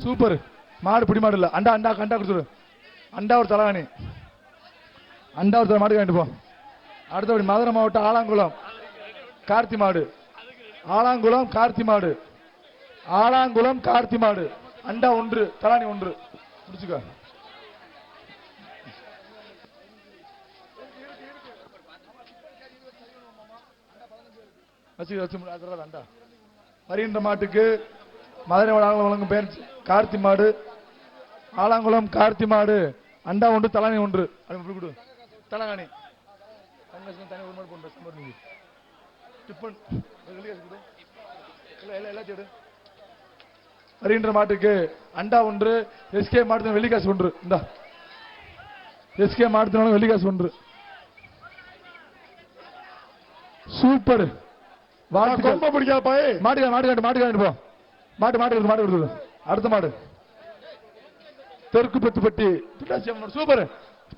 Super. மாடு பிடி மாடு இல்ல. அண்டா அண்டா கண்டா கொடுத்துரு. அண்டா ஒரு தலகாணி. அண்டா ஒரு தலை மாடு வாங்கிட்டு போ. அடுத்தபடி மதுரை மாவட்டம் ஆலாங்குளம் கார்த்தி மாடு. ஆலாங்குளம் கார்த்தி மாடு. ஆலாங்குளம் கார்த்தி மாடு. அண்டா 1 தலாணி 1 முடிச்சுக்க. அண்டா வருகின்ற மாட்டுக்கு மதுரை வழங்கும் பேர் கார்த்தி மாடு. ஆலாங்குளம் கார்த்தி மாடு. அண்டா 1 தலாணி 1 தலகாணி. வருகின்ற மாட்டுக்கு அண்டா 1 எஸ்கே மாடு வெள்ளிக்காசு 1. இந்தா எஸ்கே மாடு வெள்ளிக்காசு 1. சூப்பர். ரொம்ப பிடிக்காப்பா. மாடு மாடு மாடு காட்டு போ. மாடு மாடு மாடு கொடுத்து. அடுத்த மாடு தெற்கு பத்துப்பட்டி. சூப்பர்.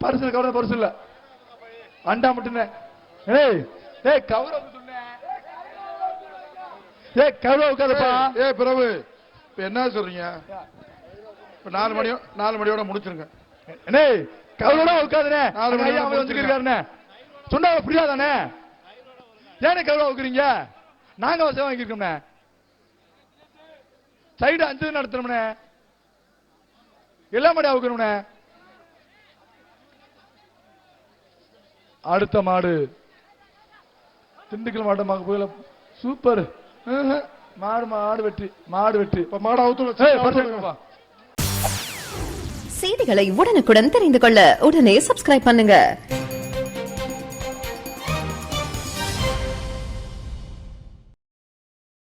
பரிசு கவலை பரிசு இல்ல. அண்டா மட்டும். ஏய் ஏய் கௌரவ சொன்னேன். ஏய் கௌரவ உட்காருப்பா. ஏய் பிரபு இப்ப என்ன சொல்றீங்க? இப்ப 4 மணியோட முடிச்சிருங்க. ஏய் கௌரவ உட்காருனே. 4 மணி வந்துருக்காருனே. சொன்னா புரியாதானே? ஏனே கௌரவ உட்காரீங்க? நாங்க வசம் வாங்கிருக்கோம்னே. சைடு 5 நடத்தணும்னே. எல்லா மாடியா உட்காரணும்னே. அடுத்த மாடு திண்டுக்கல் மாவட்டமாக போயில. சூப்பர். மாடு மாடு வெற்றி. மாடு வெற்றி. இப்ப மாடு அவுத்து. செய்திகளை உடனுக்குடன் தெரிந்து கொள்ள உடனே சப்ஸ்கிரைப் பண்ணுங்க.